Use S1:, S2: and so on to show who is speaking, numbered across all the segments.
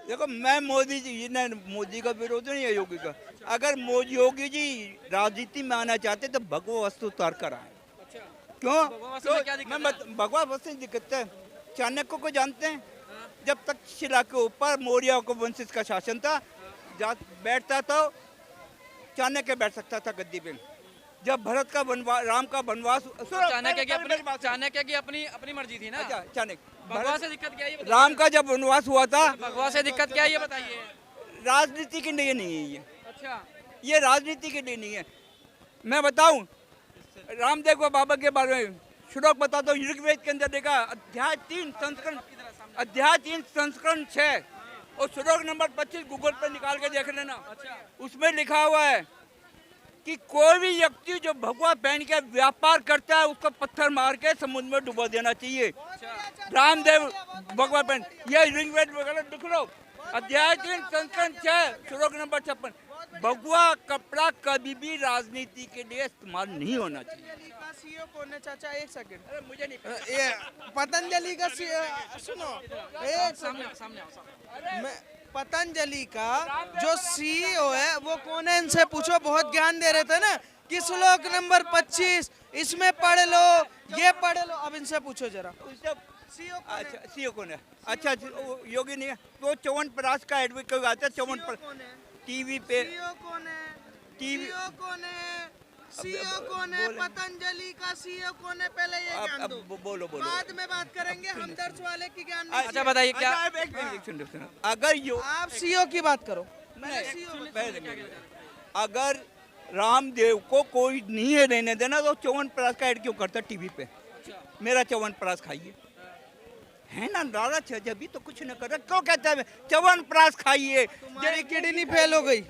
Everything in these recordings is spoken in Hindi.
S1: देखो मैं मोदी जी ने मोदी का विरोध नहीं है योगी का। अगर योगी जी राजनीति में आना चाहते तो भगवा वस्तु उतार कर आए। क्यों? भगवा वस्तु में दिक्कत है। चाणक्य को जानते हैं? जब तक शिला के ऊपर मौर्य को वंश का शासन था, बैठता तो चाणक्य बैठ सकता था गद्दी पे। जब भरत का वनवास, राम का वनवास,
S2: चाणक्य की अपनी मर्जी थी ना।
S1: अच्छा, चाणक्य
S2: भगवा से दिक्कत क्या है?
S1: राम का जब वनवास हुआ था,
S2: भगवा से दिक्कत क्या है ये बताइए।
S1: राजनीति के लिए नहीं है ये।
S2: अच्छा,
S1: ये राजनीति के लिए नहीं है। मैं बताऊं रामदेव बाबा के बारे में श्लोक बताता हूँ। ऋग्वेद के अंदर देखा अध्याय 3 संस्करण 6 और श्लोक नंबर 25 गूगल पर निकाल के देख लेना। उसमें लिखा हुआ है कि कोई भी व्यक्ति जो भगवा पहन के व्यापार करता है उसको पत्थर मार के समुद्र में डुबा देना चाहिए। रामदेव भगवा पहन, ये ऋग्वेद वगैरह लिख लो। अध्याय 3 संस्करण 6 श्लोक नंबर 56। भगवा कपड़ा कभी भी राजनीति के लिए इस्तेमाल नहीं होना चाहिए।
S3: सीईओ कौन है चाचा? एक सेकंड।
S1: अरे मुझे नहीं
S3: ये पतंजलि का सुनो, एक
S2: सामने
S3: मैं पतंजलि का जो सीईओ है वो कौन है इनसे पूछो। बहुत ज्ञान दे रहे थे ना कि श्लोक नंबर 25 इसमें पढ़ लो, ये पढ़ लो। अब इनसे पूछो जरा सीईओ कौन है?
S1: अच्छा, सीईओ कौन है? अच्छा, योगी नहीं है तो च्यवनप्राश का एडवोकेट आता है। च्यवनप्राश टीवी पे
S3: सीईओ कौन है?
S1: टीवी
S3: सीईओ कौन है? सीईओ कौन है? पतंजलि का सीईओ कौन है? पहले ये ज्ञान दो,
S1: बोलो
S3: बाद में बात करेंगे। हमदर्द वाले की ज्ञान दीजिए।
S2: अच्छा बताइए क्या।
S1: सुनो, अगर
S3: आप सीईओ की बात करो।
S1: अगर रामदेव को कोई नहीं है रहने देना तो च्यवनप्राश का ऐड क्यों करता टीवी पे? मेरा च्यवनप्राश खाइए, है ना? लालच है जब भी तो कुछ न कर रहा। क्यों कहता है च्यवनप्राश खाइए?
S3: तुम्हारी किडनी फेल हो गई,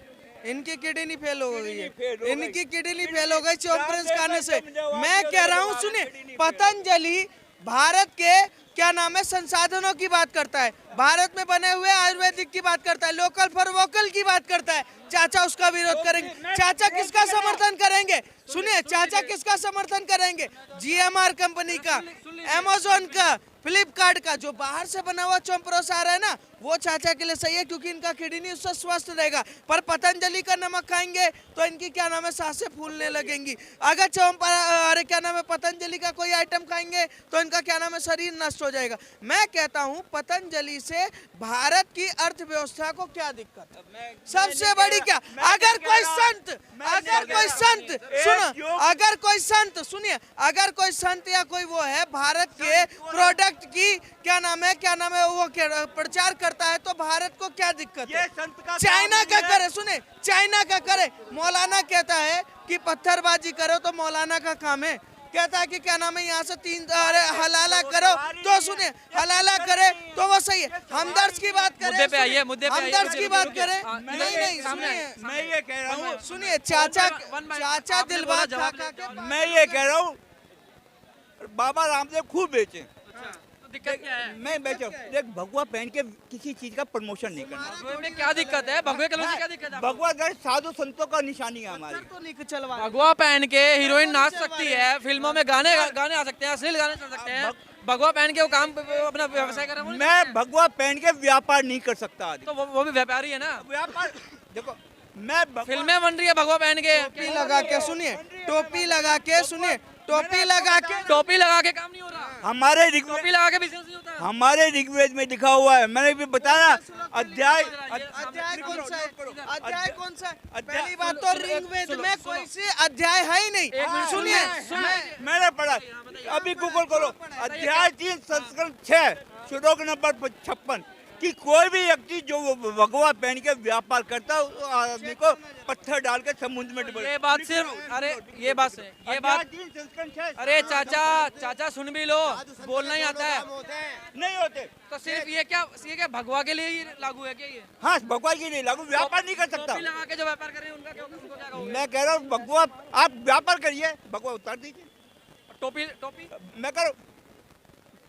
S3: इनकी किडनी फेल हो गई है, इनकी किडनी फेल हो गई च्यवनप्राश खाने से। मैं कह रहा हूँ सुनिए, पतंजलि भारत के क्या नाम है संसाधनों की बात करता है, भारत में बने हुए आयुर्वेदिक की बात करता है, लोकल फॉर वोकल की बात करता है। चाचा उसका विरोध करेंगे। चाचा किसका समर्थन करेंगे? सुनिए, चाचा किसका समर्थन करेंगे? जीएमआर कंपनी का, अमेज़न का, फ्लिपकार्ट का। जो बाहर से बना हुआ च्यवनप्राश आ रहा है ना वो चाचा के लिए सही है क्योंकि इनका किडनी उससे स्वस्थ रहेगा। पर पतंजलि का नमक खाएंगे तो इनकी क्या नाम है सांसें फूलने लगेंगी। अगर अरे क्या नाम है पतंजलि का कोई आइटम खाएंगे तो इनका क्या नाम है शरीर नष्ट हो जाएगा। मैं कहता हूँ पतंजलि से भारत की अर्थव्यवस्था को क्या दिक्कत है? सबसे बड़ी क्या, अगर कोई संत सुनो, अगर कोई संत सुनिए, अगर कोई संत या कोई वो है भारत के प्रोडक्ट की क्या नाम है वो प्रचार करता है तो भारत को क्या दिक्कत है? चाइना का करे, सुने, चाइना का करे। मौलाना कहता है कि पत्थरबाजी करो तो मौलाना का काम है। कहता है कि क्या नाम है यहाँ से 3 हलाला करो तो सुने, हलाला करे तो वो सही है। हमदर्द की बात करें,
S2: मुद्दे पे आइए।
S3: हमदर्द की बात करें। नहीं सुनिए,
S1: मैं ये कह रहा हूँ,
S3: सुनिए चाचा दिलबाग काका,
S1: मैं ये कह रहा हूँ बाबा रामदेव खूब बेचे।
S2: दिक्कत क्या है?
S1: मैं बेचो देख, भगवा पहन के किसी चीज का प्रमोशन नहीं करना।
S2: भगवे में क्या दिक्कत है? भगवे कलर से क्या दिक्कत है?
S1: भगवा दर साधु संतों का निशानी है हमारी।
S3: तो नहीं चलवा।
S2: भगवा पहन के हीरोइन नाच सकती है, फिल्मों में गाने आ सकते हैं, अश्लील गाने चल सकते हैं। भगवा पहन के वो काम अपना व्यवसाय कर रहे हैं।
S1: मैं भगवा पहन के व्यापार नहीं कर सकता आदमी।
S2: तो वो भी व्यापारी है ना।
S1: व्यापार देखो, मैं
S2: फिल्में बन रही है भगवा पहन के।
S3: टोपी लगा के सुनिए, टोपी लगा के सुनिए, टोपी लगा के काम नहीं हो रहा।
S1: हमारे
S2: टोपी लगा के बिजनेस नहीं होता।
S1: हमारे ऋग्वेद में लिखा हुआ है, मैंने भी बताया। अध्याय
S3: कौन सा है? अध्याय कौन सा है? पहली बात तो ऋग्वेद में कोई सी अध्याय है ही नहीं। सुनिए,
S1: मैंने पढ़ा, अभी गूगल करो। अध्याय 3 संस्करण 6 श्लोक नंबर 56 कि कोई भी व्यक्ति जो भगवा पहन के व्यापार करता है उस आदमी को पत्थर डाल के समुद्र में डुबा।
S2: ये बात सिर्फ, अरे ये बात है, ये बात। अरे चाचा सुन भी लो, बोलना ही आता है।
S1: नहीं होते
S2: तो सिर्फ ये क्या भगवा के लिए ही लागू है क्या ये?
S1: हाँ, भगवा के लिए लागू, व्यापार नहीं कर सकता।
S2: टोपी लगा के जो व्यापार कर रहे हैं उनका क्या कहोगे?
S1: मैं कह रहा हूँ भगवा आप व्यापार करिए, भगवा उतार दीजिए।
S2: टोपी
S1: मैं कह रहा हूँ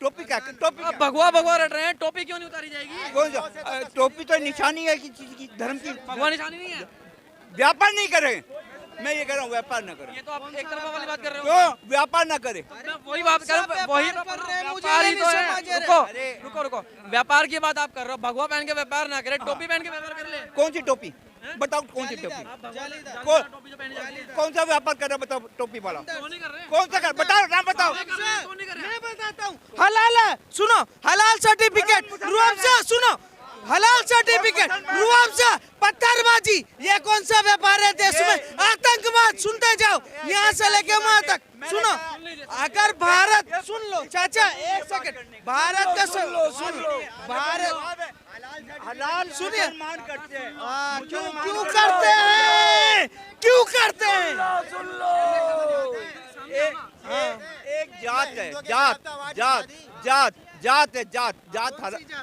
S1: टोपी क्या, टोपी
S2: अब भगवा रट रहे हैं, टोपी क्यों नहीं उतारी जाएगी?
S1: कौन सा? टोपी तो निशानी है कि चीज की, धर्म की।
S2: भगवा निशानी नहीं है।
S1: व्यापार नहीं करें मैं ये कह रहा हूँ व्यापार न करें।
S2: ये तो आप एक तरफा वाली बात कर रहे हो।
S1: क्यों व्यापार न करे?
S2: मैं वही बात कर रहा हूँ, वही
S3: कर रहे हैं, मुझे
S2: व्यापार ही
S3: नहीं
S2: तो है।
S3: समझ आ
S2: रुको
S3: रहा।
S2: रुको रुको, व्यापार की बात आप कर रहे हो, भगवा पहन के व्यापार ना करे, टोपी पहन के व्यापार कर ले।
S1: कौन सी टोपी बताओ, कौन सी टोपी?
S2: आप भगवा
S1: कौन
S2: टोपी जो पहनी जाती है,
S1: कौन सा व्यापार कर रहा है बताओ, टोपी वाला
S2: वो नहीं कर रहे हैं।
S1: कौन सा कर, बताओ नाम बताओ।
S2: वो नहीं कर रहे हैं।
S3: मैं बताता हूँ हलाल है, सुनो हलाल सर्टिफिकेट, रुअफ़ज़ा सुनो, हलाल सर्टिफिकेट, रुअफ़ज़ा, पत्थरबाजी, ये कौन सा व्यापार है देश में? आतंकवाद, सुनते जाओ यहाँ से लेके वहाँ तक। सुनो, अगर भारत, सुन लो चाचा एक सेकंड, भारत का सुन लो, भारत
S1: हलाल
S3: सुनिए।
S1: मुसलमान करते हैं।
S3: क्यों क्यों करते हैं, क्यों करते हैं?
S1: एक जात है, जात जात जात जात है, जात जात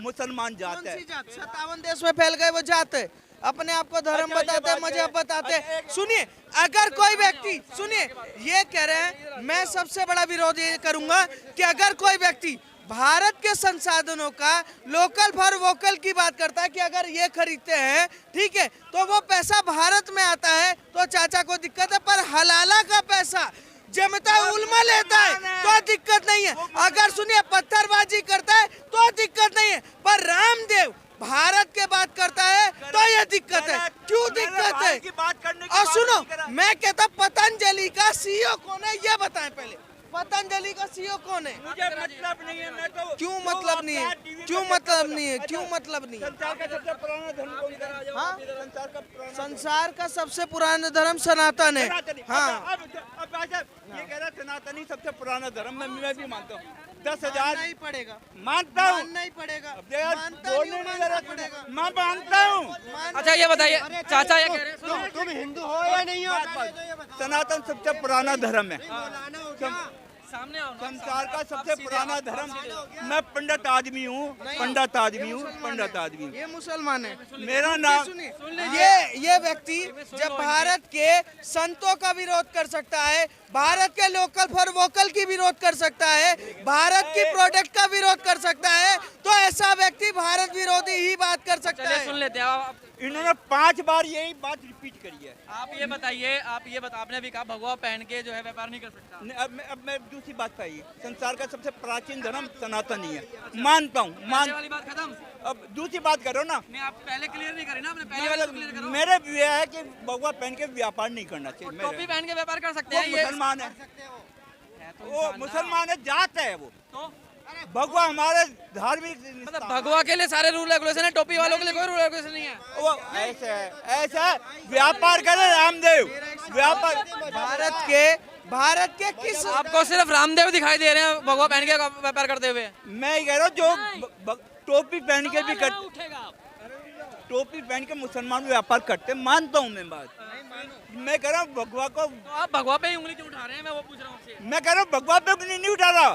S1: मुसलमान जात है।
S3: 57 देश में फैल गए वो जात है, अपने आप को धर्म
S1: अच्छा, ये
S3: बताते हैं,
S1: बात
S3: मजहब
S1: है।
S3: बताते हैं। सुनिए, अगर कोई व्यक्ति, सुनिए ये कह रहे हैं, मैं सबसे बड़ा विरोध ये करूंगा कि अगर कोई व्यक्ति भारत के संसाधनों का लोकल फॉर वोकल की बात करता है कि अगर ये खरीदते हैं ठीक है तो वो पैसा भारत में आता है तो चाचा को दिक्कत है, पर हलाला का पैसा जमता उल्मा लेता है तो दिक्कत नहीं है। अगर सुनिए पत्थरबाजी करता है तो दिक्कत नहीं है, पर रामदेव भारत के बात करता है तो ये दिक्कत है। क्यों दिक्कत है? और सुनो, मैं कहता पतंजलि का सीईओ कौन है ये बताएं पहले, पतंजलि का सीईओ कौन है?
S1: मुझे मतलब नहीं है, मैं तो
S3: क्यों मतलब नहीं है, क्यों मतलब नहीं है, क्यों मतलब नहीं है?
S1: संसार का सबसे पुराना धर्म कौन सा है?
S3: हाँ?
S1: संसार का पुराना
S3: संसार का सबसे पुराना धर्म सनातन है।
S1: सनातनी।
S3: हाँ,
S1: अब ऐसा ये कह रहा है सनातनी सबसे पुराना धर्म, मैं भी मानता हूँ। 10,000
S3: नहीं पड़ेगा,
S1: मानता हूँ।
S3: मानना ही पड़ेगा,
S1: अब यार
S3: मानता
S1: बोलने
S3: नहीं,
S1: नहीं
S3: मानना
S1: जरा
S3: पड़ेगा।
S1: मैं मानता हूँ।
S2: अच्छा ये बताइए, चाचा ये कह रहे हैं, सुनो,
S4: तुम हिंदू हो या नहीं हो?
S1: सनातन सबसे पुराना धर्म है।
S2: सामने आओ ना।
S1: संसार का सबसे पुराना धर्म। मैं पंडित आदमी हूँ, पंडित आदमी हूँ, पंडित आदमी हूँ।
S3: ये मुसलमान है।
S1: मेरा नाम
S3: सुनिए, ये व्यक्ति जब भारत के संतों का विरोध कर सकता है, भारत के लोकल फॉर वोकल की विरोध कर सकता है, भारत की प्रोडक्ट का विरोध कर सकता है, तो ऐसा व्यक्ति भारत विरोधी ही बात कर सकता
S2: चलिए
S3: है।
S2: सुन लेते हैं।
S1: इन्होंने 5 बार यही बात रिपीट करी है।
S2: आप ये बताइए, आपने अभी कहा भगवा पहन के जो है व्यापार नहीं कर सकता।
S1: अब मैं दूसरी बात पाई, संसार का सबसे प्राचीन धर्म सनातन ही है, मानता हूँ।
S2: पहले वाली बात खत्म।
S1: अब दूसरी बात करो ना,
S2: नहीं आप पहले क्लियर नहीं करी ना, आपने पहले वाली क्लियर करो।
S1: मेरे ये है कि भगवा पहन के व्यापार नहीं करना चाहिए।
S2: टोपी
S1: मेरे
S2: पहन के व्यापार कर सकते
S1: वो
S2: हैं ये।
S1: मुसलमान है,
S2: तो
S1: वो
S2: इंसान ना।
S1: मुसलमान है, जात है वो।
S2: तो
S1: भगवा हमारे धार्मिक
S2: मतलब भगवा के लिए सारे रूल रेगुलेशन है, टोपी वालों के लिए कोई रूल रेगुलेशन नहीं है।
S1: वो ऐसा है, व्यापार करे रामदेव, व्यापार।
S3: भारत के किस
S2: आपको सिर्फ रामदेव दिखाई दे रहे हैं भगवा पहन के व्यापार करते हुए।
S1: मैं ये कह रहा हूँ जो टोपी पहन के भी कर,
S2: उठेगा।
S1: टोपी पहन के मुसलमान व्यापार करते, मानता हूँ मैं बात। मैं कह रहा हूँ भगवा को,
S2: तो आप भगवा पे ही उंगली क्यों उठा रहे हैं, मैं वो पूछ रहा हूँ आपसे।
S1: मैं कह रहा हूँ भगवा पे नहीं उठा रहा,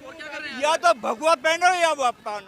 S2: और क्या कर रहे हैं?
S1: या तो भगवा पहनो या व्यापार।